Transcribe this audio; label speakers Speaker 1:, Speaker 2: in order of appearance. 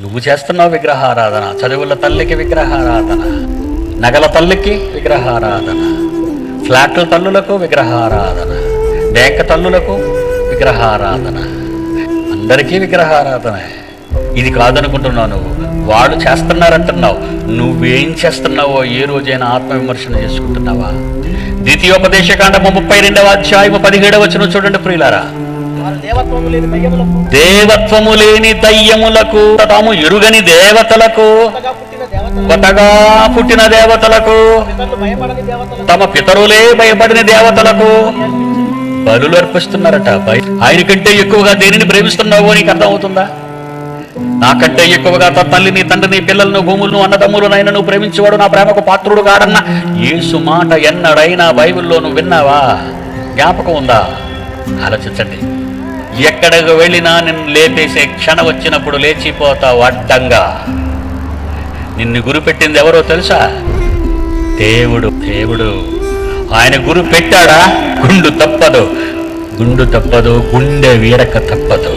Speaker 1: నువ్వు చేస్తున్నావు విగ్రహారాధన. చదువుల తల్లికి విగ్రహారాధన, నగల తల్లికి విగ్రహారాధన, ఫ్లాట్ల తల్లులకు విగ్రహారాధన, బ్యాంక్ తల్లులకు విగ్రహారాధన, అందరికీ విగ్రహారాధన. ఇది కాదనుకుంటున్నావు నువ్వు. వాళ్ళు చేస్తున్నారంటున్నావు. నువ్వేం చేస్తున్నావో ఏ రోజైనా ఆత్మవిమర్శన చేసుకుంటున్నావా? ద్వితీయోపదేశకాండము 32వ అధ్యాయము 17వ వచనం చూడండి ప్రియులారా. దేవత్వము లేని దయ్యములకు, తాము ఎరుగని దేవతలకు, కొత్తగా పుట్టిన దేవతలకు, తమ పితరులే భయపడిన దేవతలకు బలులు అర్పిస్తున్నారట. ఆయన కంటే ఎక్కువగా దేనిని ప్రేమిస్తున్నావో నీకు అర్థమవుతుందా? నాకంటే ఎక్కువగా తల్లిని, తండ్రిని, పిల్లలను, భూములను, అన్నదమ్ములను అయినా నువ్వు ప్రేమించేవాడు నా ప్రేమకు పాత్రుడు కాడన్న యేసు మాట ఎన్నడైనా బైబిల్లో నువ్వు విన్నావా? జ్ఞాపకం ఉందా? ఆలోచించండి. ఎక్కడికి వెళ్ళినా నిన్ను లేపేసే క్షణం వచ్చినప్పుడు లేచిపోతావు అడ్డంగా. నిన్ను గురి పెట్టింది ఎవరో తెలుసా? దేవుడు. దేవుడు ఆయన గురి పెట్టాడా? గుండు తప్పదు, గుండె వీరక తప్పదు.